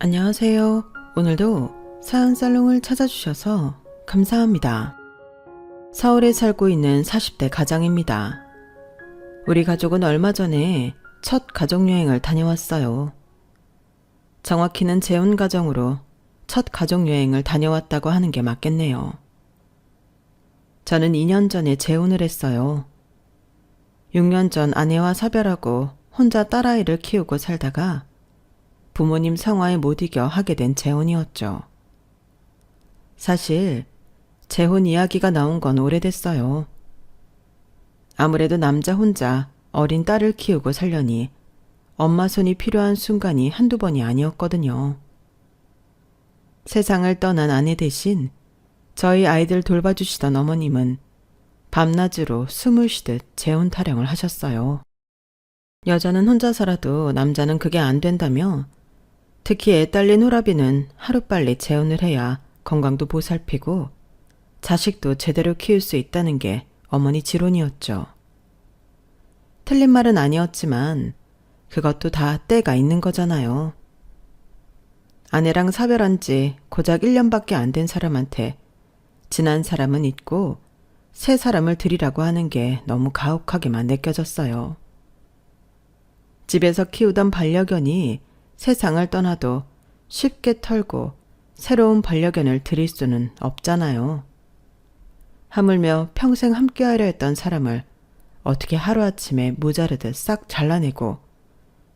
안녕하세요. 오늘도 사연살롱을 찾아주셔서 감사합니다. 서울에 살고 있는 40대 가장입니다. 우리 가족은 얼마 전에 첫 가족여행을 다녀왔어요. 정확히는 재혼 가정으로 첫 가족여행을 다녀왔다고 하는 게 맞겠네요. 저는 2년 전에 재혼을 했어요. 6년 전 아내와 사별하고 혼자 딸아이를 키우고 살다가 부모님 성화에 못 이겨 하게 된 재혼이었죠. 사실 재혼 이야기가 나온 건 오래됐어요. 아무래도 남자 혼자 어린 딸을 키우고 살려니 엄마 손이 필요한 순간이 한두 번이 아니었거든요. 세상을 떠난 아내 대신 저희 아이들 돌봐주시던 어머님은 밤낮으로 숨을 쉬듯 재혼 타령을 하셨어요. 여자는 혼자 살아도 남자는 그게 안 된다며 특히 애 딸린 호라비는 하루빨리 재혼을 해야 건강도 보살피고 자식도 제대로 키울 수 있다는 게 어머니 지론이었죠. 틀린 말은 아니었지만 그것도 다 때가 있는 거잖아요. 아내랑 사별한 지 고작 1년밖에 안 된 사람한테 지난 사람은 잊고 새 사람을 들이라고 하는 게 너무 가혹하게만 느껴졌어요. 집에서 키우던 반려견이 세상을 떠나도 쉽게 털고 새로운 반려견을 들일 수는 없잖아요. 하물며 평생 함께하려 했던 사람을 어떻게 하루아침에 모자르듯 싹 잘라내고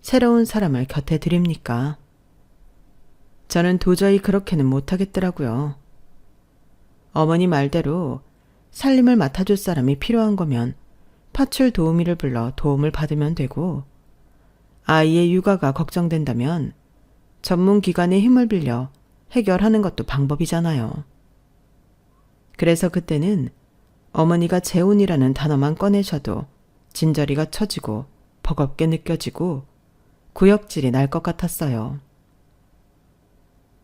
새로운 사람을 곁에 들입니까? 저는 도저히 그렇게는 못하겠더라고요. 어머니 말대로 살림을 맡아줄 사람이 필요한 거면 파출 도우미를 불러 도움을 받으면 되고 아이의 육아가 걱정된다면 전문기관의 힘을 빌려 해결하는 것도 방법이잖아요. 그래서 그때는 어머니가 재혼이라는 단어만 꺼내셔도 진저리가 쳐지고 버겁게 느껴지고 구역질이 날 것 같았어요.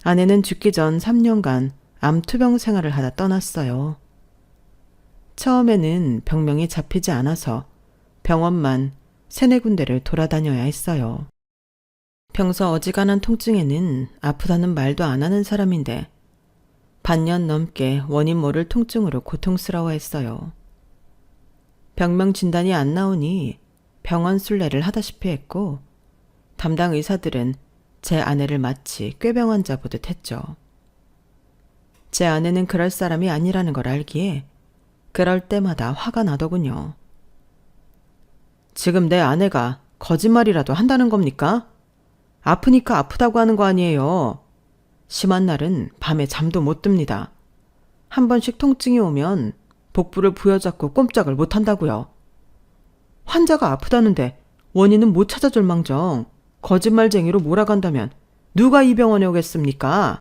아내는 죽기 전 3년간 암투병 생활을 하다 떠났어요. 처음에는 병명이 잡히지 않아서 병원만 3-4군데를 돌아다녀야 했어요. 평소 어지간한 통증에는 아프다는 말도 안 하는 사람인데 반년 넘게 원인 모를 통증으로 고통스러워했어요. 병명 진단이 안 나오니 병원 순례를 하다시피 했고 담당 의사들은 제 아내를 마치 꾀병 환자 보듯 했죠. 제 아내는 그럴 사람이 아니라는 걸 알기에 그럴 때마다 화가 나더군요. 지금 내 아내가 거짓말이라도 한다는 겁니까? 아프니까 아프다고 하는 거 아니에요. 심한 날은 밤에 잠도 못 듭니다. 한 번씩 통증이 오면 복부를 부여잡고 꼼짝을 못 한다고요. 환자가 아프다는데 원인은 못 찾아줄 망정 거짓말쟁이로 몰아간다면 누가 이 병원에 오겠습니까?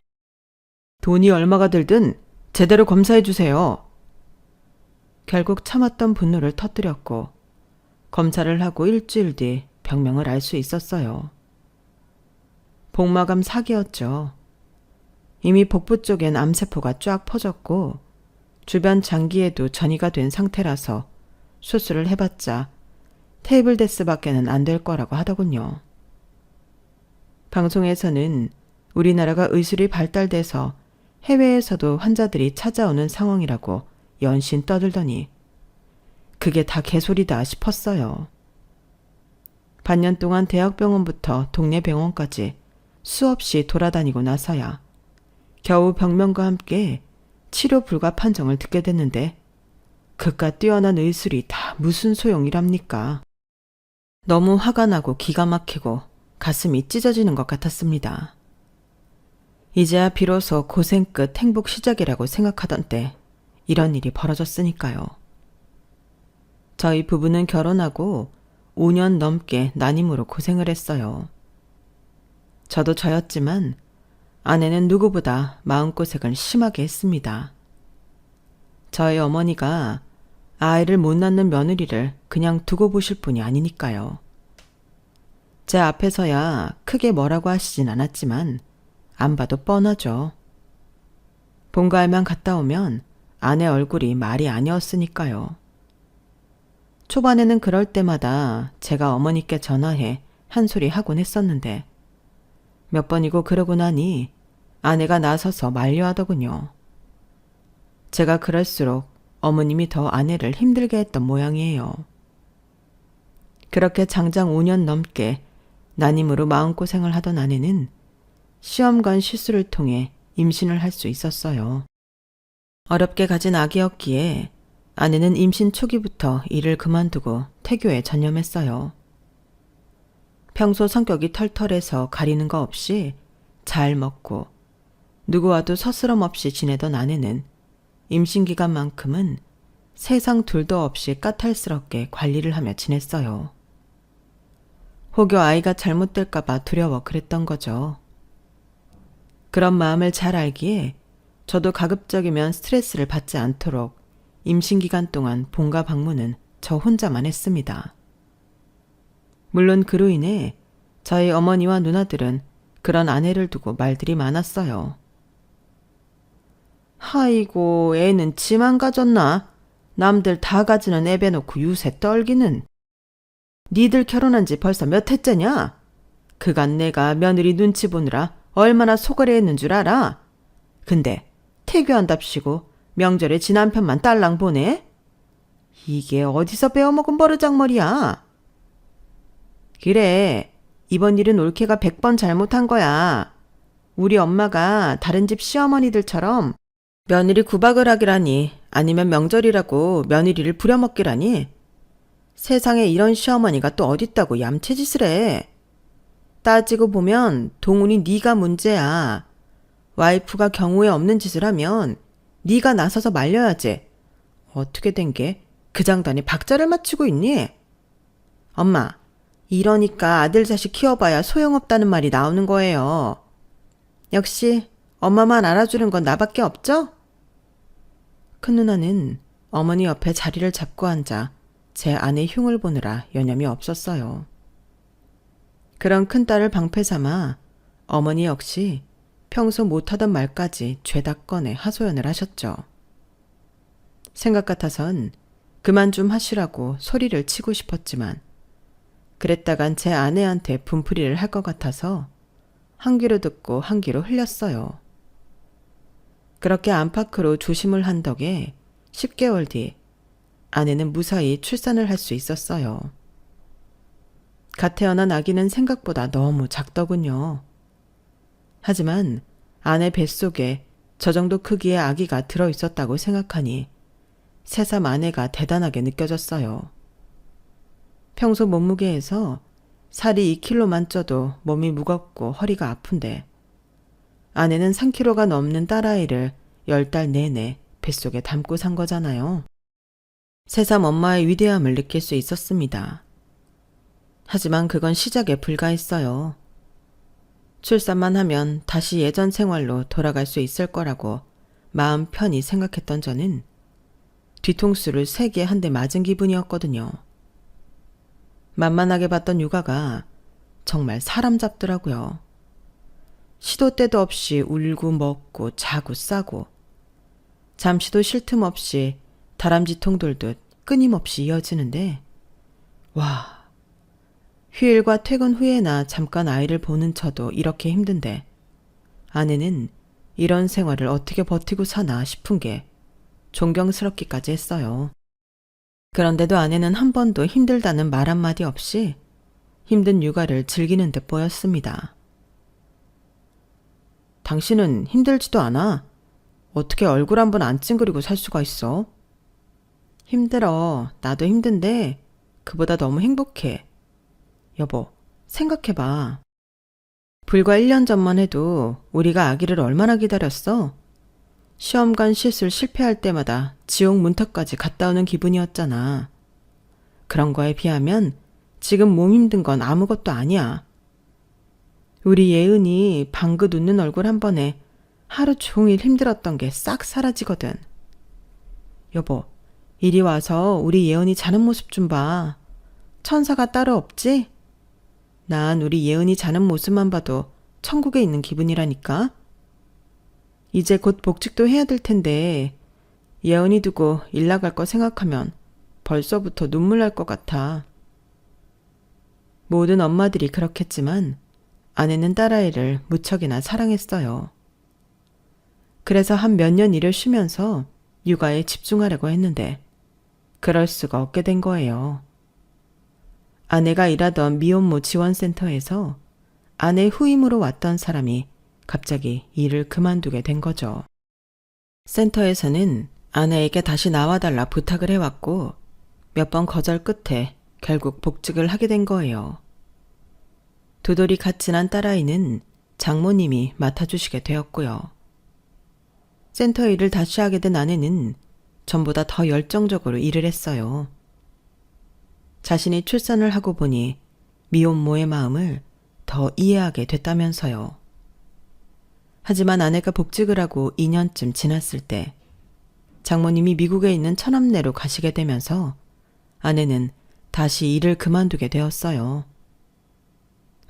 돈이 얼마가 들든 제대로 검사해 주세요. 결국 참았던 분노를 터뜨렸고 검사를 하고 일주일 뒤 병명을 알 수 있었어요. 복막암 4기였죠. 이미 복부 쪽엔 암세포가 쫙 퍼졌고 주변 장기에도 전이가 된 상태라서 수술을 해봤자 테이블 데스밖에는 안 될 거라고 하더군요. 방송에서는 우리나라가 의술이 발달돼서 해외에서도 환자들이 찾아오는 상황이라고 연신 떠들더니 그게 다 개소리다 싶었어요. 반년 동안 대학병원부터 동네 병원까지 수없이 돌아다니고 나서야 겨우 병명과 함께 치료 불가 판정을 듣게 됐는데 그깟 뛰어난 의술이 다 무슨 소용이랍니까? 너무 화가 나고 기가 막히고 가슴이 찢어지는 것 같았습니다. 이제야 비로소 고생 끝 행복 시작이라고 생각하던 때 이런 일이 벌어졌으니까요. 저희 부부는 결혼하고 5년 넘게 난임으로 고생을 했어요. 저도 저였지만 아내는 누구보다 마음고생을 심하게 했습니다. 저희 어머니가 아이를 못 낳는 며느리를 그냥 두고 보실 분이 아니니까요. 제 앞에서야 크게 뭐라고 하시진 않았지만 안 봐도 뻔하죠. 본가에만 갔다 오면 아내 얼굴이 말이 아니었으니까요. 초반에는 그럴 때마다 제가 어머니께 전화해 한 소리 하곤 했었는데 몇 번이고 그러고 나니 아내가 나서서 만류하더군요. 제가 그럴수록 어머님이 더 아내를 힘들게 했던 모양이에요. 그렇게 장장 5년 넘게 난임으로 마음고생을 하던 아내는 시험관 시술을 통해 임신을 할 수 있었어요. 어렵게 가진 아기였기에 아내는 임신 초기부터 일을 그만두고 태교에 전념했어요. 평소 성격이 털털해서 가리는 거 없이 잘 먹고 누구와도 서스럼 없이 지내던 아내는 임신 기간만큼은 세상 둘도 없이 까탈스럽게 관리를 하며 지냈어요. 혹여 아이가 잘못될까봐 두려워 그랬던 거죠. 그런 마음을 잘 알기에 저도 가급적이면 스트레스를 받지 않도록 임신 기간 동안 본가 방문은 저 혼자만 했습니다. 물론 그로 인해 저희 어머니와 누나들은 그런 아내를 두고 말들이 많았어요. 아이고, 애는 지만 가졌나? 남들 다 가지는 애 배놓고 유세 떨기는. 니들 결혼한 지 벌써 몇 해째냐? 그간 내가 며느리 눈치 보느라 얼마나 속을 했는 줄 알아? 근데 태교한답시고 명절에 지 남편만 딸랑 보내? 이게 어디서 배워먹은 버르장머리야? 그래, 이번 일은 올케가 100번 잘못한 거야. 우리 엄마가 다른 집 시어머니들처럼 며느리 구박을 하기라니, 아니면 명절이라고 며느리를 부려먹기라니. 세상에 이런 시어머니가 또 어딨다고 얌체짓을 해. 따지고 보면 동훈이 네가 문제야. 와이프가 경우에 없는 짓을 하면 네가 나서서 말려야지. 어떻게 된 게 그 장단에 박자를 맞추고 있니? 엄마, 이러니까 아들 자식 키워봐야 소용없다는 말이 나오는 거예요. 역시 엄마만 알아주는 건 나밖에 없죠? 큰 누나는 어머니 옆에 자리를 잡고 앉아 제 아내 흉을 보느라 여념이 없었어요. 그런 큰딸을 방패 삼아 어머니 역시 평소 못하던 말까지 죄다 꺼내 하소연을 하셨죠. 생각 같아선 그만 좀 하시라고 소리를 치고 싶었지만 그랬다간 제 아내한테 분풀이를 할 것 같아서 한 귀로 듣고 한 귀로 흘렸어요. 그렇게 안팎으로 조심을 한 덕에 10개월 뒤 아내는 무사히 출산을 할 수 있었어요. 갓 태어난 아기는 생각보다 너무 작더군요. 하지만 아내 뱃속에 저 정도 크기의 아기가 들어있었다고 생각하니 새삼 아내가 대단하게 느껴졌어요. 평소 몸무게에서 살이 2kg만 쪄도 몸이 무겁고 허리가 아픈데 아내는 3kg가 넘는 딸아이를 10달 내내 뱃속에 담고 산 거잖아요. 새삼 엄마의 위대함을 느낄 수 있었습니다. 하지만 그건 시작에 불과했어요. 출산만 하면 다시 예전 생활로 돌아갈 수 있을 거라고 마음 편히 생각했던 저는 뒤통수를 세게 한 대 맞은 기분이었거든요. 만만하게 봤던 육아가 정말 사람 잡더라고요. 시도 때도 없이 울고 먹고 자고 싸고 잠시도 쉴 틈 없이 다람쥐통 돌듯 끊임없이 이어지는데 와, 휴일과 퇴근 후에나 잠깐 아이를 보는 저도 이렇게 힘든데 아내는 이런 생활을 어떻게 버티고 사나 싶은 게 존경스럽기까지 했어요. 그런데도 아내는 한 번도 힘들다는 말 한마디 없이 힘든 육아를 즐기는 듯 보였습니다. 당신은 힘들지도 않아. 어떻게 얼굴 한 번 안 찡그리고 살 수가 있어? 힘들어. 나도 힘든데 그보다 너무 행복해. 여보, 생각해봐. 불과 1년 전만 해도 우리가 아기를 얼마나 기다렸어? 시험관 시술 실패할 때마다 지옥 문턱까지 갔다 오는 기분이었잖아. 그런 거에 비하면 지금 몸 힘든 건 아무것도 아니야. 우리 예은이 방긋 웃는 얼굴 한 번에 하루 종일 힘들었던 게 싹 사라지거든. 여보, 이리 와서 우리 예은이 자는 모습 좀 봐. 천사가 따로 없지? 난 우리 예은이 자는 모습만 봐도 천국에 있는 기분이라니까. 이제 곧 복직도 해야 될 텐데 예은이 두고 일 나갈 거 생각하면 벌써부터 눈물 날 것 같아. 모든 엄마들이 그렇겠지만 아내는 딸아이를 무척이나 사랑했어요. 그래서 한 몇 년 일을 쉬면서 육아에 집중하려고 했는데 그럴 수가 없게 된 거예요. 아내가 일하던 미혼모 지원센터에서 아내 후임으로 왔던 사람이 갑자기 일을 그만두게 된 거죠. 센터에서는 아내에게 다시 나와달라 부탁을 해왔고 몇 번 거절 끝에 결국 복직을 하게 된 거예요. 두 돌이 같이 난 딸아이는 장모님이 맡아주시게 되었고요. 센터 일을 다시 하게 된 아내는 전보다 더 열정적으로 일을 했어요. 자신이 출산을 하고 보니 미혼모의 마음을 더 이해하게 됐다면서요. 하지만 아내가 복직을 하고 2년쯤 지났을 때 장모님이 미국에 있는 처남네로 가시게 되면서 아내는 다시 일을 그만두게 되었어요.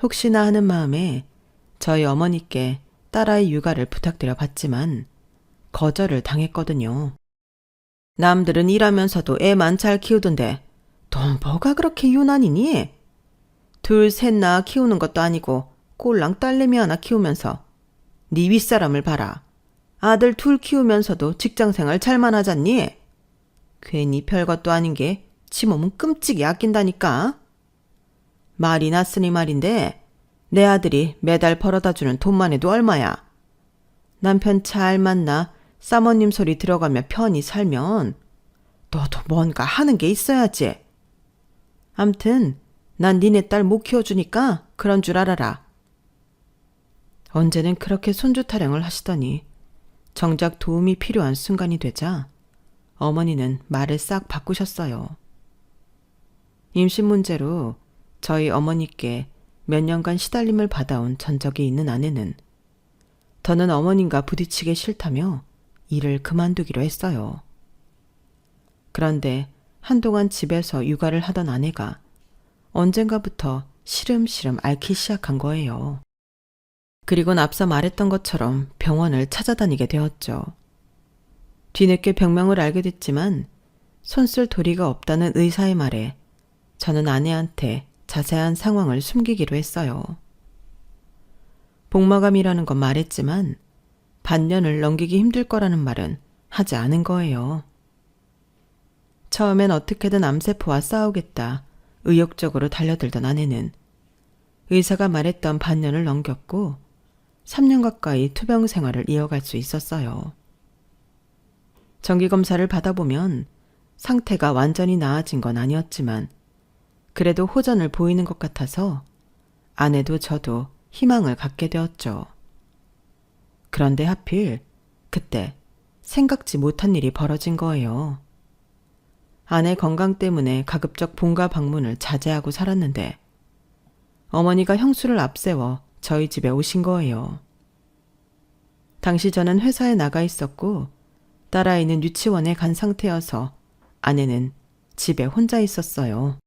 혹시나 하는 마음에 저희 어머니께 딸아이 육아를 부탁드려 봤지만 거절을 당했거든요. 남들은 일하면서도 애만 잘 키우던데 넌 뭐가 그렇게 유난이니? 둘, 셋 낳아 키우는 것도 아니고 꼴랑 딸내미 하나 키우면서 네 윗사람을 봐라. 아들 둘 키우면서도 직장생활 잘만 하잖니? 괜히 별것도 아닌 게 지 몸은 끔찍이 아낀다니까. 말이 났으니 말인데 내 아들이 매달 벌어다주는 돈만 해도 얼마야. 남편 잘 만나 사모님 소리 들어가며 편히 살면 너도 뭔가 하는 게 있어야지. 암튼 난 니네 딸 못 키워주니까 그런 줄 알아라. 언제는 그렇게 손주 타령을 하시더니 정작 도움이 필요한 순간이 되자 어머니는 말을 싹 바꾸셨어요. 임신 문제로 저희 어머니께 몇 년간 시달림을 받아온 전적이 있는 아내는 더는 어머님과 부딪히기 싫다며 일을 그만두기로 했어요. 그런데 한동안 집에서 육아를 하던 아내가 언젠가부터 시름시름 앓기 시작한 거예요. 그리곤 앞서 말했던 것처럼 병원을 찾아다니게 되었죠. 뒤늦게 병명을 알게 됐지만 손쓸 도리가 없다는 의사의 말에 저는 아내한테 자세한 상황을 숨기기로 했어요. 복마감이라는 건 말했지만 반년을 넘기기 힘들 거라는 말은 하지 않은 거예요. 처음엔 어떻게든 암세포와 싸우겠다 의욕적으로 달려들던 아내는 의사가 말했던 반년을 넘겼고 3년 가까이 투병 생활을 이어갈 수 있었어요. 정기검사를 받아보면 상태가 완전히 나아진 건 아니었지만 그래도 호전을 보이는 것 같아서 아내도 저도 희망을 갖게 되었죠. 그런데 하필 그때 생각지 못한 일이 벌어진 거예요. 아내 건강 때문에 가급적 본가 방문을 자제하고 살았는데 어머니가 형수를 앞세워 저희 집에 오신 거예요. 당시 저는 회사에 나가 있었고 딸아이는 유치원에 간 상태여서 아내는 집에 혼자 있었어요.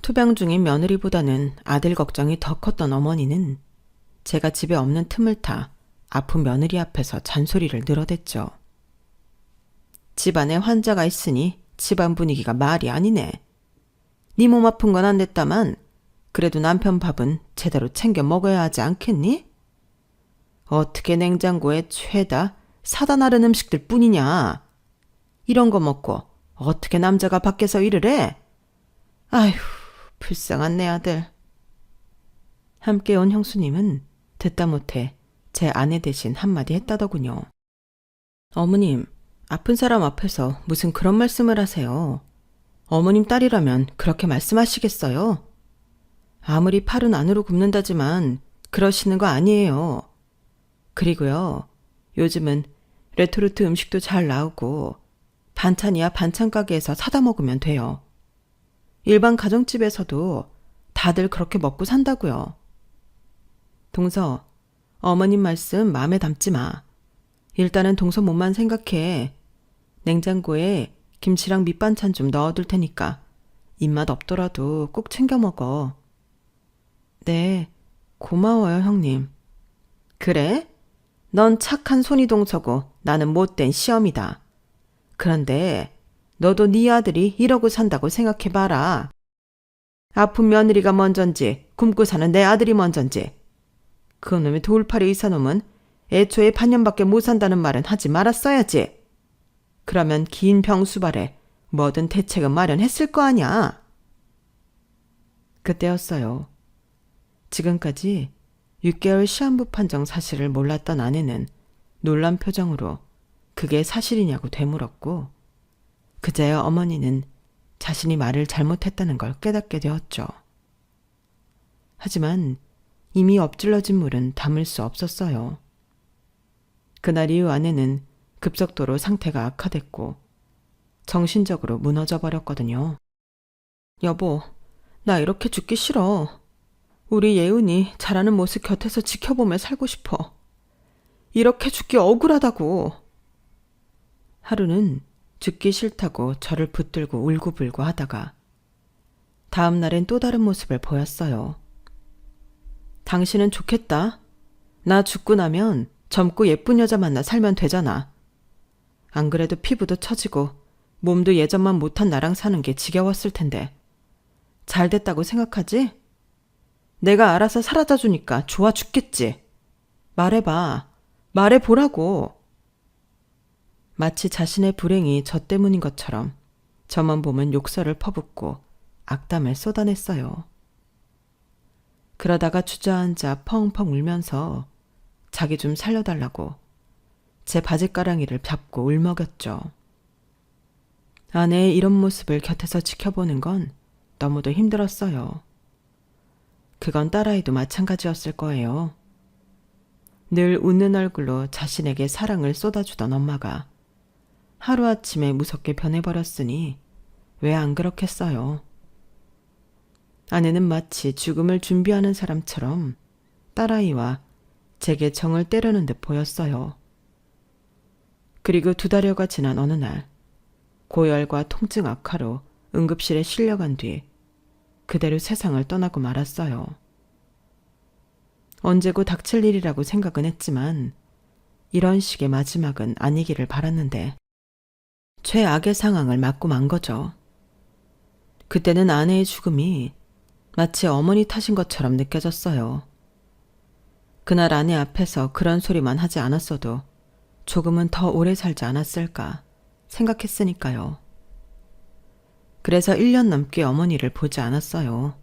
투병 중인 며느리보다는 아들 걱정이 더 컸던 어머니는 제가 집에 없는 틈을 타 아픈 며느리 앞에서 잔소리를 늘어댔죠. 집안에 환자가 있으니 집안 분위기가 말이 아니네. 네 몸 아픈 건 안 됐다만 그래도 남편 밥은 제대로 챙겨 먹어야 하지 않겠니? 어떻게 냉장고에 죄다 사다 나른 음식들 뿐이냐. 이런 거 먹고 어떻게 남자가 밖에서 일을 해? 아휴, 불쌍한 내 아들. 함께 온 형수님은 듣다 못해 제 아내 대신 한마디 했다더군요. 어머님, 아픈 사람 앞에서 무슨 그런 말씀을 하세요. 어머님 딸이라면 그렇게 말씀하시겠어요? 아무리 팔은 안으로 굽는다지만 그러시는 거 아니에요. 그리고요, 요즘은 레토르트 음식도 잘 나오고 반찬이야 반찬 가게에서 사다 먹으면 돼요. 일반 가정집에서도 다들 그렇게 먹고 산다고요. 동서, 어머님 말씀 마음에 담지 마. 일단은 동서 몸만 생각해. 냉장고에 김치랑 밑반찬 좀 넣어둘 테니까 입맛 없더라도 꼭 챙겨 먹어. 네, 고마워요, 형님. 그래? 넌 착한 손이동서고 나는 못된 시엄이다. 그런데 너도 네 아들이 이러고 산다고 생각해봐라. 아픈 며느리가 먼전지 굶고 사는 내 아들이 먼전지 그놈의 돌팔이 의사놈은 애초에 반년밖에 못 산다는 말은 하지 말았어야지. 그러면 긴 병수발에 뭐든 대책은 마련했을 거 아냐. 그때였어요. 지금까지 6개월 시한부 판정 사실을 몰랐던 아내는 놀란 표정으로 그게 사실이냐고 되물었고, 그제야 어머니는 자신이 말을 잘못했다는 걸 깨닫게 되었죠. 하지만 이미 엎질러진 물은 담을 수 없었어요. 그날 이후 아내는 급속도로 상태가 악화됐고 정신적으로 무너져 버렸거든요. 여보, 나 이렇게 죽기 싫어. 우리 예은이 자라는 모습 곁에서 지켜보며 살고 싶어. 이렇게 죽기 억울하다고. 하루는 죽기 싫다고 저를 붙들고 울고불고 하다가 다음 날엔 또 다른 모습을 보였어요. 당신은 좋겠다. 나 죽고 나면 젊고 예쁜 여자 만나 살면 되잖아. 안 그래도 피부도 처지고 몸도 예전만 못한 나랑 사는 게 지겨웠을 텐데. 잘 됐다고 생각하지? 내가 알아서 사라져 주니까 좋아 죽겠지. 말해봐. 말해보라고. 마치 자신의 불행이 저 때문인 것처럼 저만 보면 욕설을 퍼붓고 악담을 쏟아냈어요. 그러다가 주저앉아 펑펑 울면서 자기 좀 살려달라고 제 바지가랑이를 잡고 울먹였죠. 아내의 이런 모습을 곁에서 지켜보는 건 너무도 힘들었어요. 그건 딸아이도 마찬가지였을 거예요. 늘 웃는 얼굴로 자신에게 사랑을 쏟아주던 엄마가 하루아침에 무섭게 변해버렸으니 왜 안 그렇겠어요. 아내는 마치 죽음을 준비하는 사람처럼 딸아이와 제게 정을 때려는 듯 보였어요. 그리고 2달여가 지난 어느 날 고열과 통증 악화로 응급실에 실려간 뒤 그대로 세상을 떠나고 말았어요. 언제고 닥칠 일이라고 생각은 했지만 이런 식의 마지막은 아니기를 바랐는데 최악의 상황을 맞고 만 거죠. 그때는 아내의 죽음이 마치 어머니 탓인 것처럼 느껴졌어요. 그날 아내 앞에서 그런 소리만 하지 않았어도 조금은 더 오래 살지 않았을까 생각했으니까요. 그래서 1년 넘게 어머니를 보지 않았어요.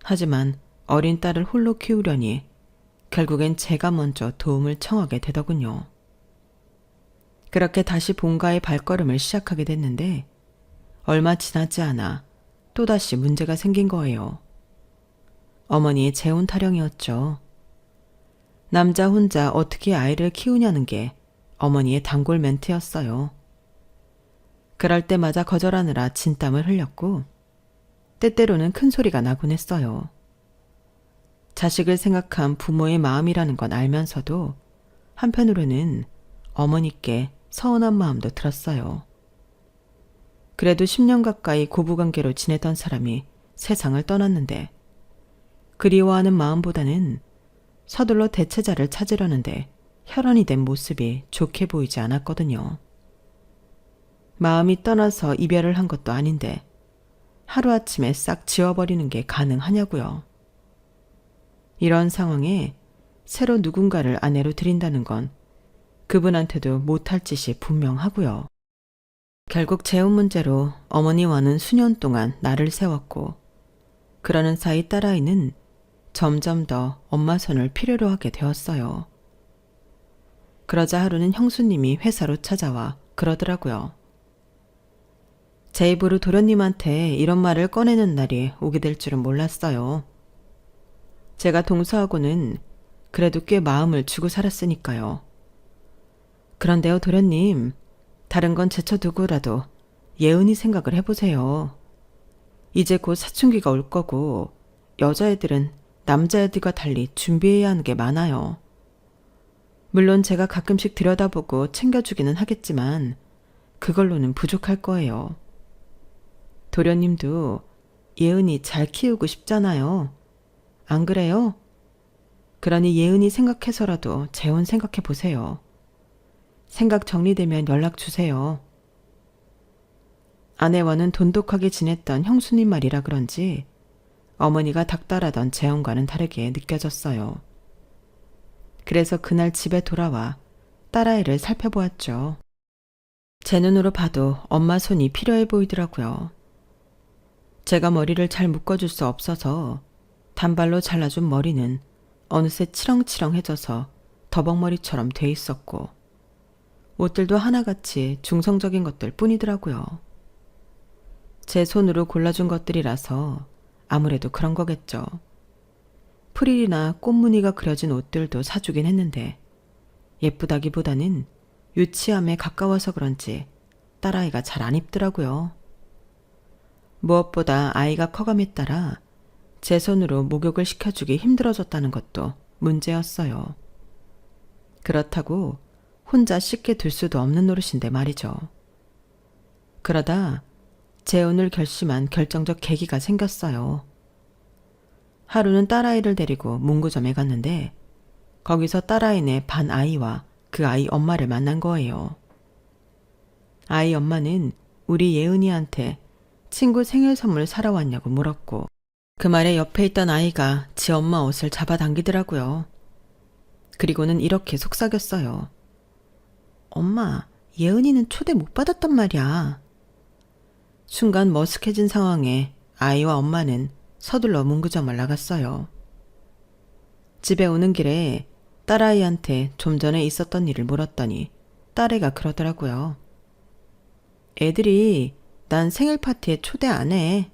하지만 어린 딸을 홀로 키우려니 결국엔 제가 먼저 도움을 청하게 되더군요. 그렇게 다시 본가의 발걸음을 시작하게 됐는데 얼마 지나지 않아 또다시 문제가 생긴 거예요. 어머니의 재혼 타령이었죠. 남자 혼자 어떻게 아이를 키우냐는 게 어머니의 단골 멘트였어요. 그럴 때마다 거절하느라 진땀을 흘렸고 때때로는 큰 소리가 나곤 했어요. 자식을 생각한 부모의 마음이라는 건 알면서도 한편으로는 어머니께 서운한 마음도 들었어요. 그래도 10년 가까이 고부관계로 지내던 사람이 세상을 떠났는데 그리워하는 마음보다는 서둘러 대체자를 찾으려는데 혈안이 된 모습이 좋게 보이지 않았거든요. 마음이 떠나서 이별을 한 것도 아닌데 하루아침에 싹 지워버리는 게 가능하냐고요. 이런 상황에 새로 누군가를 아내로 들인다는 건 그분한테도 못할 짓이 분명하고요. 결국 재혼 문제로 어머니와는 수년 동안 나를 세웠고 그러는 사이 딸아이는 점점 더 엄마 손을 필요로 하게 되었어요. 그러자 하루는 형수님이 회사로 찾아와 그러더라고요. 제 입으로 도련님한테 이런 말을 꺼내는 날이 오게 될 줄은 몰랐어요. 제가 동서하고는 그래도 꽤 마음을 주고 살았으니까요. 그런데요, 도련님, 다른 건 제쳐두고라도 예은이 생각을 해보세요. 이제 곧 사춘기가 올 거고 여자애들은 남자애들과 달리 준비해야 하는 게 많아요. 물론 제가 가끔씩 들여다보고 챙겨주기는 하겠지만 그걸로는 부족할 거예요. 도련님도 예은이 잘 키우고 싶잖아요. 안 그래요? 그러니 예은이 생각해서라도 재혼 생각해 보세요. 생각 정리되면 연락 주세요. 아내와는 돈독하게 지냈던 형수님 말이라 그런지 어머니가 닥달하던 재혼과는 다르게 느껴졌어요. 그래서 그날 집에 돌아와 딸아이를 살펴보았죠. 제 눈으로 봐도 엄마 손이 필요해 보이더라고요. 제가 머리를 잘 묶어줄 수 없어서 단발로 잘라준 머리는 어느새 치렁치렁해져서 더벅머리처럼 돼 있었고 옷들도 하나같이 중성적인 것들 뿐이더라고요. 제 손으로 골라준 것들이라서 아무래도 그런 거겠죠. 프릴이나 꽃무늬가 그려진 옷들도 사주긴 했는데 예쁘다기보다는 유치함에 가까워서 그런지 딸아이가 잘 안 입더라고요. 무엇보다 아이가 커감에 따라 제 손으로 목욕을 시켜주기 힘들어졌다는 것도 문제였어요. 그렇다고 혼자 씻게 둘 수도 없는 노릇인데 말이죠. 그러다 재혼을 결심한 결정적 계기가 생겼어요. 하루는 딸아이를 데리고 문구점에 갔는데 거기서 딸아이네 반 아이와 그 아이 엄마를 만난 거예요. 아이 엄마는 우리 예은이한테 친구 생일 선물 사러 왔냐고 물었고 그 말에 옆에 있던 아이가 지 엄마 옷을 잡아당기더라고요. 그리고는 이렇게 속삭였어요. 엄마, 예은이는 초대 못 받았단 말이야. 순간 머쓱해진 상황에 아이와 엄마는 서둘러 문구점을 나갔어요. 집에 오는 길에 딸아이한테 좀 전에 있었던 일을 물었더니 딸애가 그러더라고요. 애들이 난 생일 파티에 초대 안 해.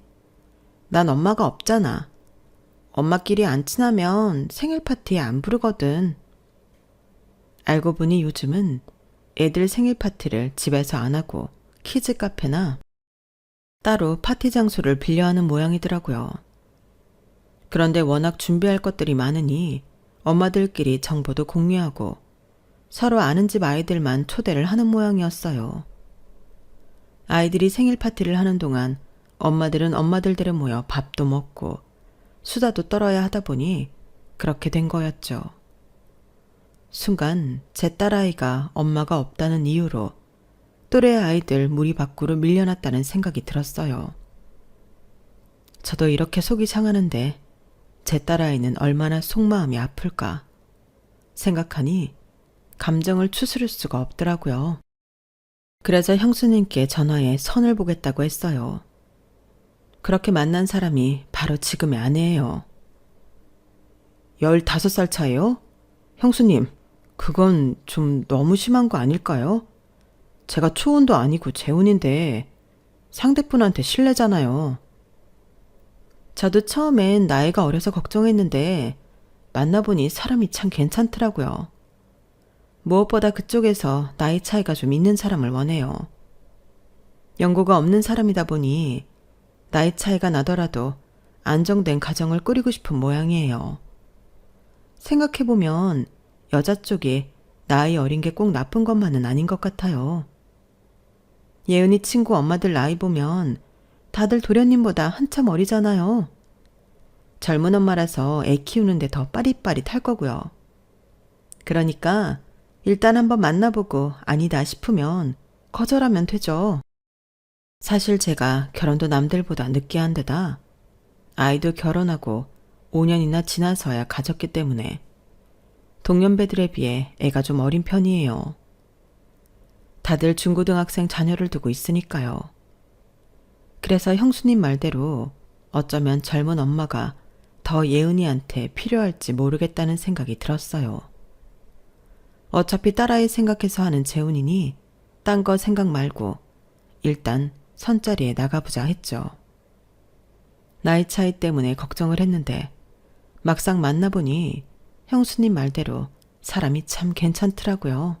난 엄마가 없잖아. 엄마끼리 안 친하면 생일 파티에 안 부르거든. 알고 보니 요즘은 애들 생일 파티를 집에서 안 하고 키즈 카페나 따로 파티 장소를 빌려하는 모양이더라고요. 그런데 워낙 준비할 것들이 많으니 엄마들끼리 정보도 공유하고 서로 아는 집 아이들만 초대를 하는 모양이었어요. 아이들이 생일 파티를 하는 동안 엄마들은 엄마들대로 모여 밥도 먹고 수다도 떨어야 하다 보니 그렇게 된 거였죠. 순간 제 딸아이가 엄마가 없다는 이유로 또래 아이들 무리 밖으로 밀려났다는 생각이 들었어요. 저도 이렇게 속이 상하는데 제 딸아이는 얼마나 속마음이 아플까 생각하니 감정을 추스를 수가 없더라고요. 그래서 형수님께 전화해 선을 보겠다고 했어요. 그렇게 만난 사람이 바로 지금의 아내예요. 15살 차예요? 형수님, 그건 좀 너무 심한 거 아닐까요? 제가 초혼도 아니고 재혼인데 상대분한테 실례잖아요. 저도 처음엔 나이가 어려서 걱정했는데 만나보니 사람이 참 괜찮더라고요. 무엇보다 그쪽에서 나이 차이가 좀 있는 사람을 원해요. 연고가 없는 사람이다 보니 나이 차이가 나더라도 안정된 가정을 꾸리고 싶은 모양이에요. 생각해보면 여자 쪽이 나이 어린 게 꼭 나쁜 것만은 아닌 것 같아요. 예은이 친구 엄마들 나이 보면 다들 도련님보다 한참 어리잖아요. 젊은 엄마라서 애 키우는데 더 빠릿빠릿할 거고요. 그러니까 일단 한번 만나보고 아니다 싶으면 거절하면 되죠. 사실 제가 결혼도 남들보다 늦게 한 데다 아이도 결혼하고 5년이나 지나서야 가졌기 때문에 동년배들에 비해 애가 좀 어린 편이에요. 다들 중고등학생 자녀를 두고 있으니까요. 그래서 형수님 말대로 어쩌면 젊은 엄마가 더 예은이한테 필요할지 모르겠다는 생각이 들었어요. 어차피 딸아이 생각해서 하는 재혼이니 딴 거 생각 말고 일단 선자리에 나가보자 했죠. 나이 차이 때문에 걱정을 했는데 막상 만나보니 형수님 말대로 사람이 참 괜찮더라고요.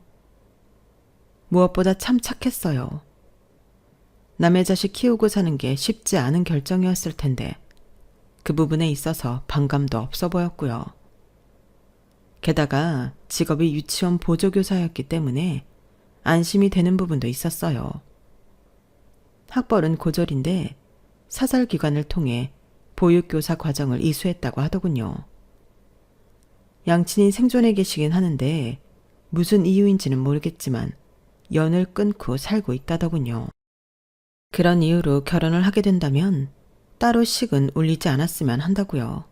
무엇보다 참 착했어요. 남의 자식 키우고 사는 게 쉽지 않은 결정이었을 텐데 그 부분에 있어서 반감도 없어 보였고요. 게다가 직업이 유치원 보조교사였기 때문에 안심이 되는 부분도 있었어요. 학벌은 고졸인데 사설기관을 통해 보육교사 과정을 이수했다고 하더군요. 양친이 생존해 계시긴 하는데 무슨 이유인지는 모르겠지만 연을 끊고 살고 있다더군요. 그런 이유로 결혼을 하게 된다면 따로 식은 올리지 않았으면 한다고요.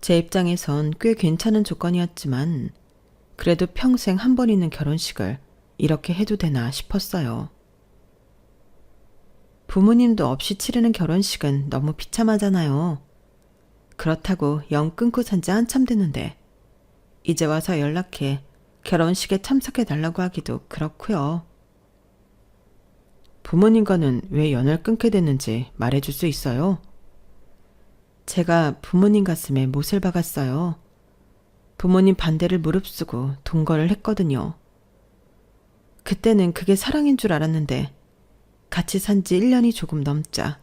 제 입장에선 꽤 괜찮은 조건이었지만 그래도 평생 한 번 있는 결혼식을 이렇게 해도 되나 싶었어요. 부모님도 없이 치르는 결혼식은 너무 비참하잖아요. 그렇다고 영 끊고 산지 한참 됐는데 이제 와서 연락해 결혼식에 참석해 달라고 하기도 그렇고요. 부모님과는 왜 연을 끊게 됐는지 말해줄 수 있어요? 제가 부모님 가슴에 못을 박았어요. 부모님 반대를 무릅쓰고 동거를 했거든요. 그때는 그게 사랑인 줄 알았는데 같이 산 지 1년이 조금 넘자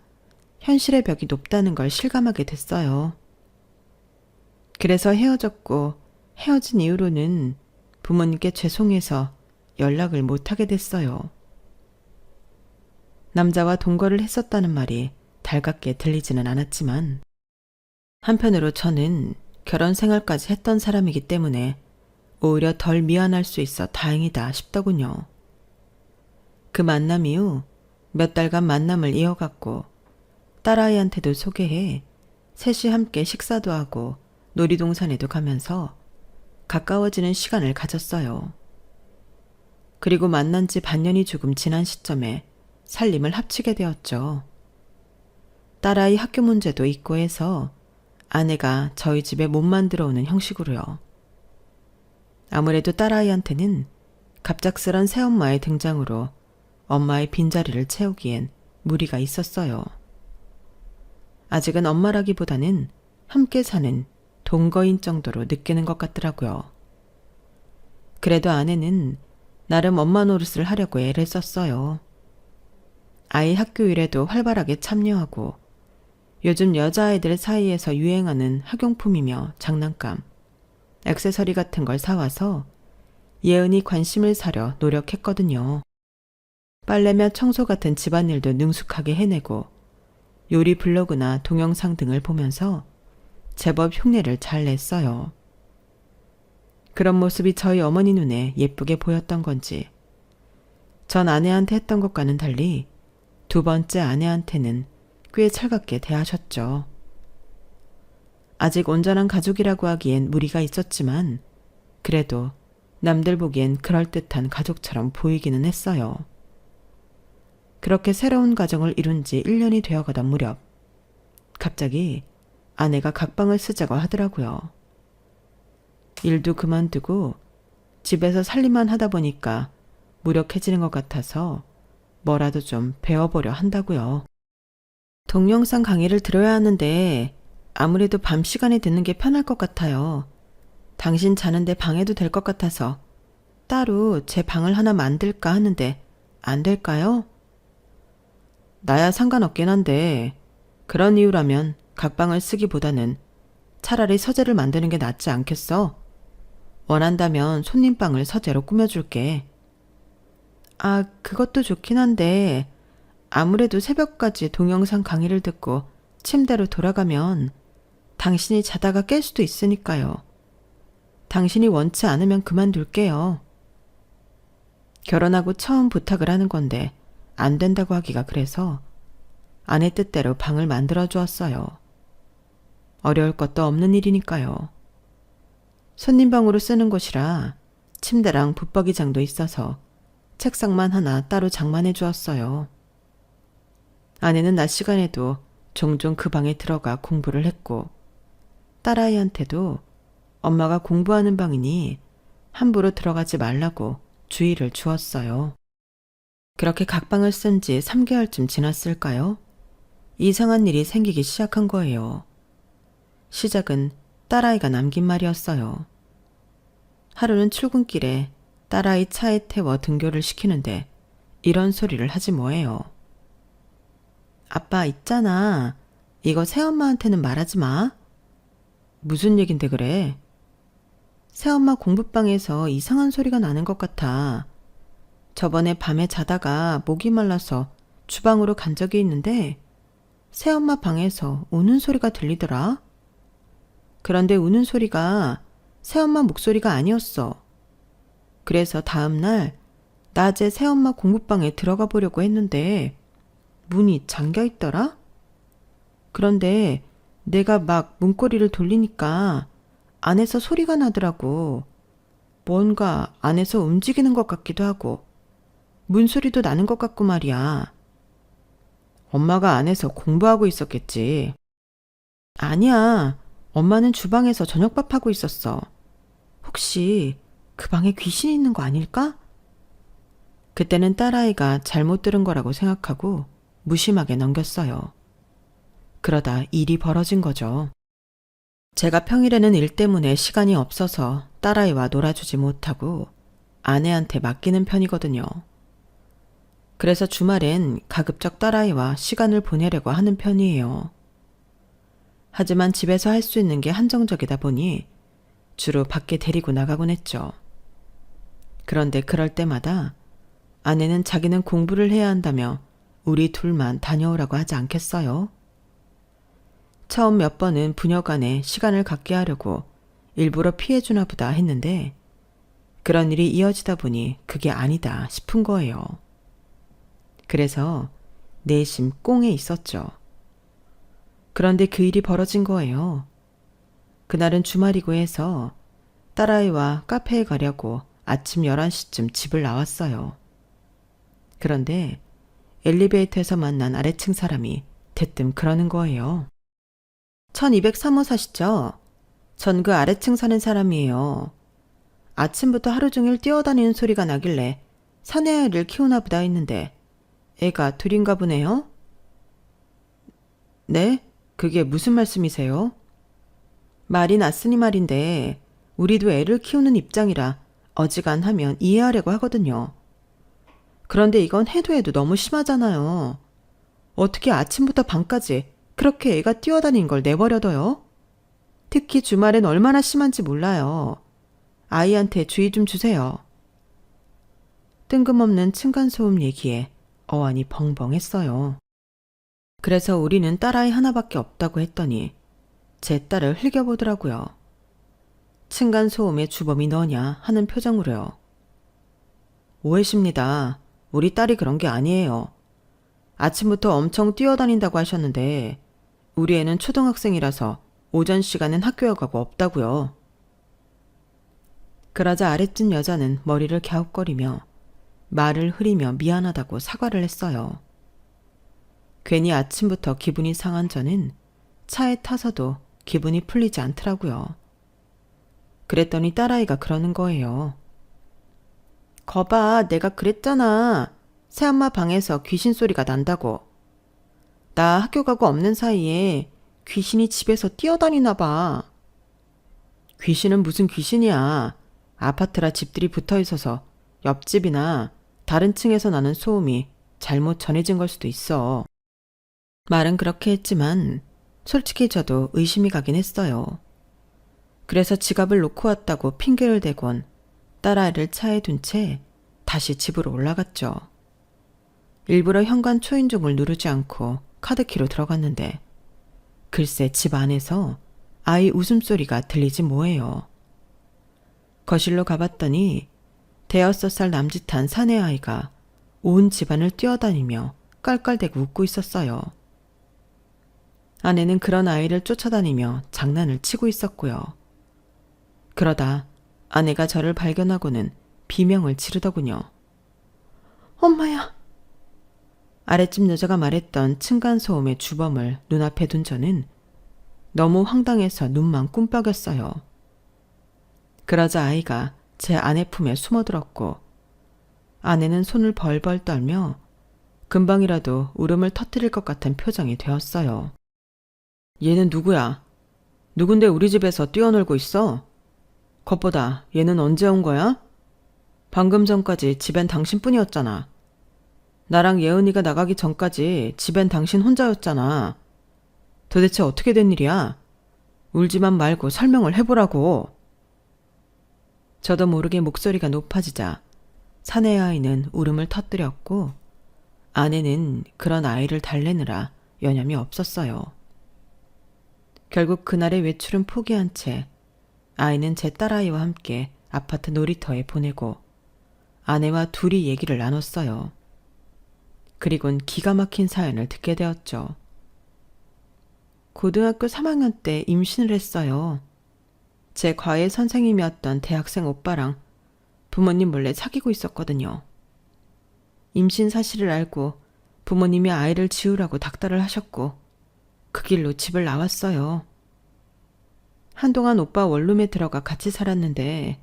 현실의 벽이 높다는 걸 실감하게 됐어요. 그래서 헤어졌고 헤어진 이후로는 부모님께 죄송해서 연락을 못하게 됐어요. 남자와 동거를 했었다는 말이 달갑게 들리지는 않았지만 한편으로 저는 결혼 생활까지 했던 사람이기 때문에 오히려 덜 미안할 수 있어 다행이다 싶더군요. 그 만남 이후 몇 달간 만남을 이어갔고 딸아이한테도 소개해 셋이 함께 식사도 하고 놀이동산에도 가면서 가까워지는 시간을 가졌어요. 그리고 만난 지 반년이 조금 지난 시점에 살림을 합치게 되었죠. 딸아이 학교 문제도 있고 해서 아내가 저희 집에 몸만 들어오는 형식으로요. 아무래도 딸아이한테는 갑작스런 새엄마의 등장으로 엄마의 빈자리를 채우기엔 무리가 있었어요. 아직은 엄마라기보다는 함께 사는 동거인 정도로 느끼는 것 같더라고요. 그래도 아내는 나름 엄마 노릇을 하려고 애를 썼어요. 아이 학교 일에도 활발하게 참여하고 요즘 여자아이들 사이에서 유행하는 학용품이며 장난감, 액세서리 같은 걸 사와서 예은이 관심을 사려 노력했거든요. 빨래며 청소 같은 집안일도 능숙하게 해내고 요리 블로그나 동영상 등을 보면서 제법 흉내를 잘 냈어요. 그런 모습이 저희 어머니 눈에 예쁘게 보였던 건지 전 아내한테 했던 것과는 달리 두 번째 아내한테는 꽤 살갑게 대하셨죠. 아직 온전한 가족이라고 하기엔 무리가 있었지만 그래도 남들 보기엔 그럴듯한 가족처럼 보이기는 했어요. 그렇게 새로운 가정을 이룬 지 1년이 되어가던 무렵 갑자기 아내가 각방을 쓰자고 하더라고요. 일도 그만두고 집에서 살림만 하다 보니까 무력해지는 것 같아서 뭐라도 좀 배워보려 한다고요. 동영상 강의를 들어야 하는데 아무래도 밤 시간에 듣는 게 편할 것 같아요. 당신 자는데 방해도 될 것 같아서 따로 제 방을 하나 만들까 하는데 안 될까요? 나야 상관없긴 한데 그런 이유라면 각방을 쓰기보다는 차라리 서재를 만드는 게 낫지 않겠어? 원한다면 손님방을 서재로 꾸며줄게. 아, 그것도 좋긴 한데 아무래도 새벽까지 동영상 강의를 듣고 침대로 돌아가면 당신이 자다가 깰 수도 있으니까요. 당신이 원치 않으면 그만둘게요. 결혼하고 처음 부탁을 하는 건데 안 된다고 하기가 그래서 아내 뜻대로 방을 만들어 주었어요. 어려울 것도 없는 일이니까요. 손님방으로 쓰는 곳이라 침대랑 붙박이장도 있어서 책상만 하나 따로 장만해 주었어요. 아내는 낮 시간에도 종종 그 방에 들어가 공부를 했고 딸아이한테도 엄마가 공부하는 방이니 함부로 들어가지 말라고 주의를 주었어요. 그렇게 각방을 쓴 지 3개월쯤 지났을까요? 이상한 일이 생기기 시작한 거예요. 시작은 딸아이가 남긴 말이었어요. 하루는 출근길에 딸아이 차에 태워 등교를 시키는데 이런 소리를 하지 뭐예요. 아빠 있잖아. 이거 새엄마한테는 말하지 마. 무슨 얘긴데 그래? 새엄마 공부방에서 이상한 소리가 나는 것 같아. 저번에 밤에 자다가 목이 말라서 주방으로 간 적이 있는데 새엄마 방에서 우는 소리가 들리더라. 그런데 우는 소리가 새엄마 목소리가 아니었어. 그래서 다음날 낮에 새엄마 공부방에 들어가 보려고 했는데 문이 잠겨 있더라. 그런데 내가 막 문고리를 돌리니까 안에서 소리가 나더라고. 뭔가 안에서 움직이는 것 같기도 하고 문소리도 나는 것 같고 말이야. 엄마가 안에서 공부하고 있었겠지. 아니야. 엄마는 주방에서 저녁밥하고 있었어. 혹시 그 방에 귀신이 있는 거 아닐까? 그때는 딸아이가 잘못 들은 거라고 생각하고 무심하게 넘겼어요. 그러다 일이 벌어진 거죠. 제가 평일에는 일 때문에 시간이 없어서 딸아이와 놀아주지 못하고 아내한테 맡기는 편이거든요. 그래서 주말엔 가급적 딸아이와 시간을 보내려고 하는 편이에요. 하지만 집에서 할 수 있는 게 한정적이다 보니 주로 밖에 데리고 나가곤 했죠. 그런데 그럴 때마다 아내는 자기는 공부를 해야 한다며 우리 둘만 다녀오라고 하지 않겠어요? 처음 몇 번은 부녀간에 시간을 갖게 하려고 일부러 피해주나 보다 했는데 그런 일이 이어지다 보니 그게 아니다 싶은 거예요. 그래서 내심 꽁에 있었죠. 그런데 그 일이 벌어진 거예요. 그날은 주말이고 해서 딸아이와 카페에 가려고 아침 11시쯤 집을 나왔어요. 그런데 엘리베이터에서 만난 아래층 사람이 대뜸 그러는 거예요. 1203호 사시죠? 전 그 아래층 사는 사람이에요. 아침부터 하루 종일 뛰어다니는 소리가 나길래 사내아이를 키우나 보다 했는데 애가 둘인가 보네요? 네? 그게 무슨 말씀이세요? 말이 났으니 말인데 우리도 애를 키우는 입장이라 어지간하면 이해하려고 하거든요. 그런데 이건 해도 해도 너무 심하잖아요. 어떻게 아침부터 밤까지 그렇게 애가 뛰어다니는 걸 내버려둬요? 특히 주말엔 얼마나 심한지 몰라요. 아이한테 주의 좀 주세요. 뜬금없는 층간소음 얘기에 어안이 벙벙했어요. 그래서 우리는 딸아이 하나밖에 없다고 했더니 제 딸을 흘겨보더라고요. 층간소음의 주범이 너냐 하는 표정으로요. 오해십니다. 우리 딸이 그런 게 아니에요. 아침부터 엄청 뛰어다닌다고 하셨는데 우리 애는 초등학생이라서 오전 시간엔 학교에 가고 없다고요. 그러자 아랫집 여자는 머리를 갸웃거리며 말을 흐리며 미안하다고 사과를 했어요. 괜히 아침부터 기분이 상한 저는 차에 타서도 기분이 풀리지 않더라고요. 그랬더니 딸아이가 그러는 거예요. 거봐, 내가 그랬잖아. 새엄마 방에서 귀신 소리가 난다고. 나 학교 가고 없는 사이에 귀신이 집에서 뛰어다니나 봐. 귀신은 무슨 귀신이야. 아파트라 집들이 붙어 있어서 옆집이나 다른 층에서 나는 소음이 잘못 전해진 걸 수도 있어. 말은 그렇게 했지만 솔직히 저도 의심이 가긴 했어요. 그래서 지갑을 놓고 왔다고 핑계를 대곤 딸아이를 차에 둔 채 다시 집으로 올라갔죠. 일부러 현관 초인종을 누르지 않고 카드키로 들어갔는데 글쎄 집 안에서 아이 웃음소리가 들리지 뭐예요. 거실로 가봤더니 대여섯 살 남짓한 사내아이가 온 집안을 뛰어다니며 깔깔대고 웃고 있었어요. 아내는 그런 아이를 쫓아다니며 장난을 치고 있었고요. 그러다 아내가 저를 발견하고는 비명을 지르더군요. 엄마야! 아랫집 여자가 말했던 층간소음의 주범을 눈앞에 둔 저는 너무 황당해서 눈만 꿈뻑였어요. 그러자 아이가 제 아내 품에 숨어들었고 아내는 손을 벌벌 떨며 금방이라도 울음을 터뜨릴 것 같은 표정이 되었어요. 얘는 누구야? 누군데 우리 집에서 뛰어놀고 있어? 겉보다 얘는 언제 온 거야? 방금 전까지 집엔 당신뿐이었잖아. 나랑 예은이가 나가기 전까지 집엔 당신 혼자였잖아. 도대체 어떻게 된 일이야? 울지만 말고 설명을 해보라고. 저도 모르게 목소리가 높아지자 사내 아이는 울음을 터뜨렸고 아내는 그런 아이를 달래느라 여념이 없었어요. 결국 그날의 외출은 포기한 채 아이는 제 딸아이와 함께 아파트 놀이터에 보내고 아내와 둘이 얘기를 나눴어요. 그리곤 기가 막힌 사연을 듣게 되었죠. 고등학교 3학년 때 임신을 했어요. 제 과외 선생님이었던 대학생 오빠랑 부모님 몰래 사귀고 있었거든요. 임신 사실을 알고 부모님이 아이를 지우라고 닥달을 하셨고 그 길로 집을 나왔어요. 한동안 오빠 원룸에 들어가 같이 살았는데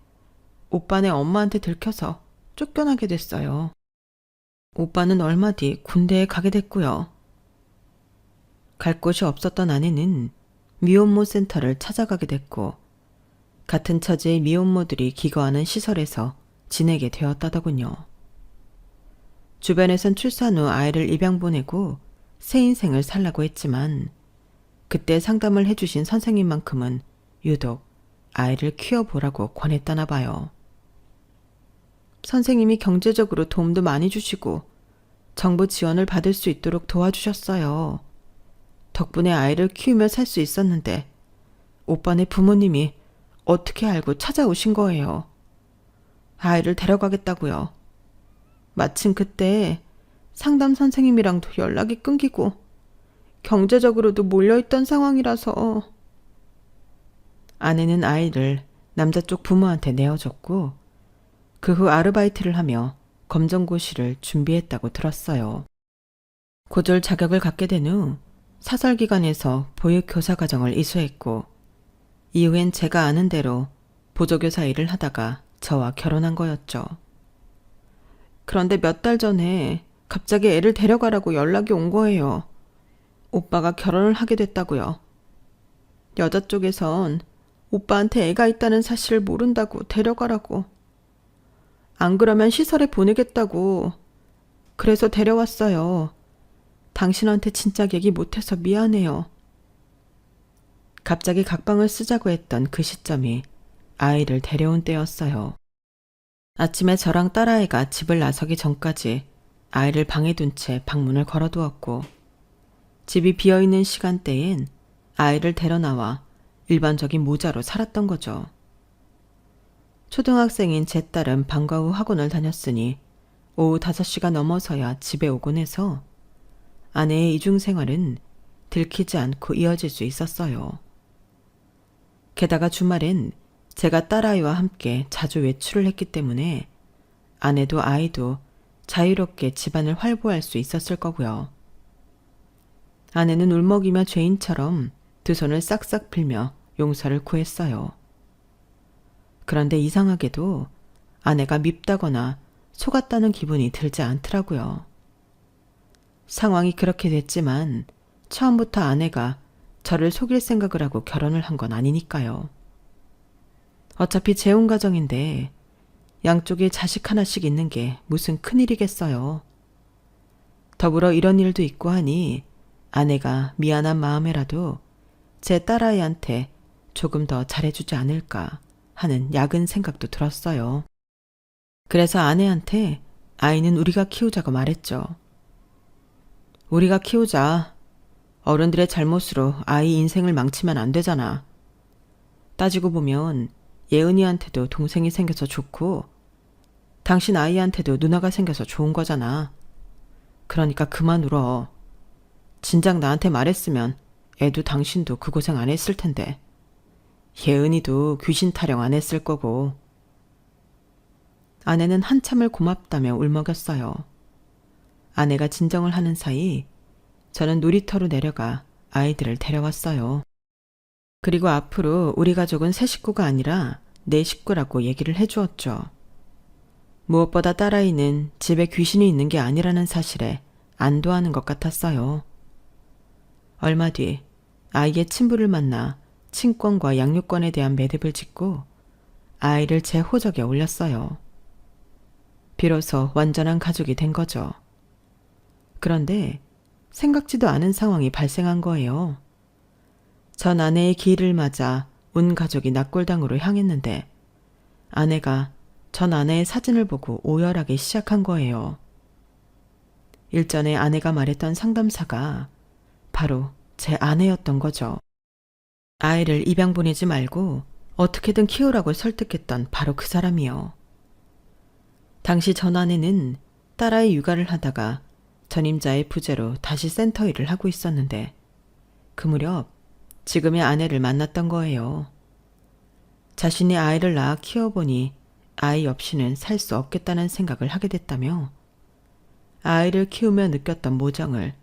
오빠네 엄마한테 들켜서 쫓겨나게 됐어요. 오빠는 얼마 뒤 군대에 가게 됐고요. 갈 곳이 없었던 아내는 미혼모 센터를 찾아가게 됐고 같은 처지의 미혼모들이 기거하는 시설에서 지내게 되었다더군요. 주변에선 출산 후 아이를 입양 보내고 새 인생을 살라고 했지만 그때 상담을 해주신 선생님만큼은 유독 아이를 키워보라고 권했다나 봐요. 선생님이 경제적으로 도움도 많이 주시고 정부 지원을 받을 수 있도록 도와주셨어요. 덕분에 아이를 키우며 살 수 있었는데 오빠네 부모님이 어떻게 알고 찾아오신 거예요. 아이를 데려가겠다고요. 마침 그때 상담 선생님이랑도 연락이 끊기고 경제적으로도 몰려있던 상황이라서. 아내는 아이를 남자 쪽 부모한테 내어줬고 그 후 아르바이트를 하며 검정고시를 준비했다고 들었어요. 고졸 자격을 갖게 된 후 사설기관에서 보육교사 과정을 이수했고 이후엔 제가 아는 대로 보조교사 일을 하다가 저와 결혼한 거였죠. 그런데 몇 달 전에 갑자기 애를 데려가라고 연락이 온 거예요. 오빠가 결혼을 하게 됐다고요. 여자 쪽에선 오빠한테 애가 있다는 사실을 모른다고 데려가라고. 안 그러면 시설에 보내겠다고. 그래서 데려왔어요. 당신한테 진작 얘기 못해서 미안해요. 갑자기 각방을 쓰자고 했던 그 시점이 아이를 데려온 때였어요. 아침에 저랑 딸아이가 집을 나서기 전까지 아이를 방에 둔 채 방문을 걸어두었고 집이 비어있는 시간대엔 아이를 데려나와 일반적인 모자로 살았던 거죠. 초등학생인 제 딸은 방과 후 학원을 다녔으니 오후 5시가 넘어서야 집에 오곤 해서 아내의 이중생활은 들키지 않고 이어질 수 있었어요. 게다가 주말엔 제가 딸아이와 함께 자주 외출을 했기 때문에 아내도 아이도 자유롭게 집안을 활보할 수 있었을 거고요. 아내는 울먹이며 죄인처럼 두 손을 싹싹 빌며 용서를 구했어요. 그런데 이상하게도 아내가 밉다거나 속았다는 기분이 들지 않더라고요. 상황이 그렇게 됐지만 처음부터 아내가 저를 속일 생각을 하고 결혼을 한 건 아니니까요. 어차피 재혼 가정인데 양쪽에 자식 하나씩 있는 게 무슨 큰일이겠어요. 더불어 이런 일도 있고 하니 아내가 미안한 마음에라도 제 딸아이한테 조금 더 잘해주지 않을까 하는 야근 생각도 들었어요. 그래서 아내한테 아이는 우리가 키우자고 말했죠. 우리가 키우자. 어른들의 잘못으로 아이 인생을 망치면 안 되잖아. 따지고 보면 예은이한테도 동생이 생겨서 좋고 당신 아이한테도 누나가 생겨서 좋은 거잖아. 그러니까 그만 울어. 진작 나한테 말했으면 애도 당신도 그 고생 안 했을 텐데. 예은이도 귀신 타령 안 했을 거고. 아내는 한참을 고맙다며 울먹였어요. 아내가 진정을 하는 사이 저는 놀이터로 내려가 아이들을 데려왔어요. 그리고 앞으로 우리 가족은 세 식구가 아니라 네 식구라고 얘기를 해주었죠. 무엇보다 딸아이는 집에 귀신이 있는 게 아니라는 사실에 안도하는 것 같았어요. 얼마 뒤 아이의 친부를 만나 친권과 양육권에 대한 매듭을 짓고 아이를 제 호적에 올렸어요. 비로소 완전한 가족이 된 거죠. 그런데 생각지도 않은 상황이 발생한 거예요. 전 아내의 기일을 맞아 온 가족이 낙골당으로 향했는데 아내가 전 아내의 사진을 보고 오열하기 시작한 거예요. 일전에 아내가 말했던 상담사가 바로 제 아내였던 거죠. 아이를 입양 보내지 말고 어떻게든 키우라고 설득했던 바로 그 사람이요. 당시 전 아내는 딸아이 육아를 하다가 전임자의 부재로 다시 센터 일을 하고 있었는데 그 무렵 지금의 아내를 만났던 거예요. 자신이 아이를 낳아 키워보니 아이 없이는 살 수 없겠다는 생각을 하게 됐다며 아이를 키우며 느꼈던 모정을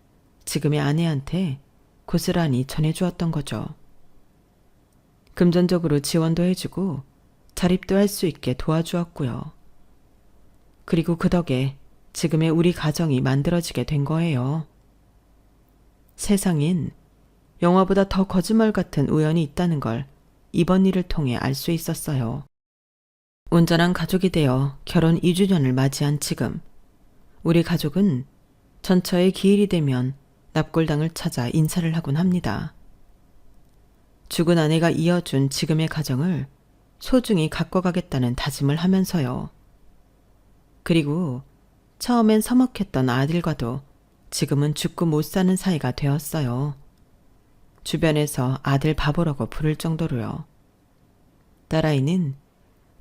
지금의 아내한테 고스란히 전해주었던 거죠. 금전적으로 지원도 해주고 자립도 할 수 있게 도와주었고요. 그리고 그 덕에 지금의 우리 가정이 만들어지게 된 거예요. 세상엔 영화보다 더 거짓말 같은 우연이 있다는 걸 이번 일을 통해 알 수 있었어요. 온전한 가족이 되어 결혼 2주년을 맞이한 지금, 우리 가족은 전처의 기일이 되면 납골당을 찾아 인사를 하곤 합니다. 죽은 아내가 이어준 지금의 가정을 소중히 갖고 가겠다는 다짐을 하면서요. 그리고 처음엔 서먹했던 아들과도 지금은 죽고 못 사는 사이가 되었어요. 주변에서 아들 바보라고 부를 정도로요. 딸아이는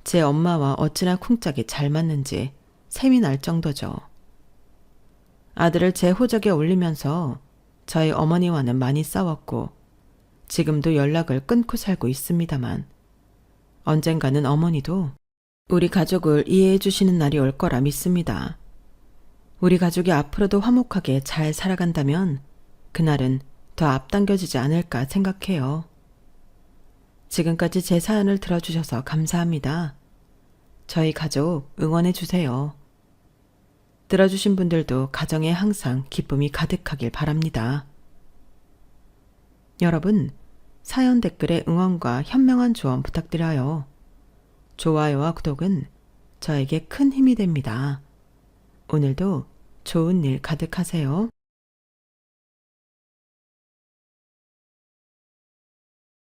제 엄마와 어찌나 쿵짝이 잘 맞는지 셈이 날 정도죠. 아들을 제 호적에 올리면서 저희 어머니와는 많이 싸웠고 지금도 연락을 끊고 살고 있습니다만 언젠가는 어머니도 우리 가족을 이해해 주시는 날이 올 거라 믿습니다. 우리 가족이 앞으로도 화목하게 잘 살아간다면 그날은 더 앞당겨지지 않을까 생각해요. 지금까지 제 사연을 들어주셔서 감사합니다. 저희 가족 응원해 주세요. 들어주신 분들도 가정에 항상 기쁨이 가득하길 바랍니다. 여러분, 사연 댓글에 응원과 현명한 조언 부탁드려요. 좋아요와 구독은 저에게 큰 힘이 됩니다. 오늘도 좋은 일 가득하세요.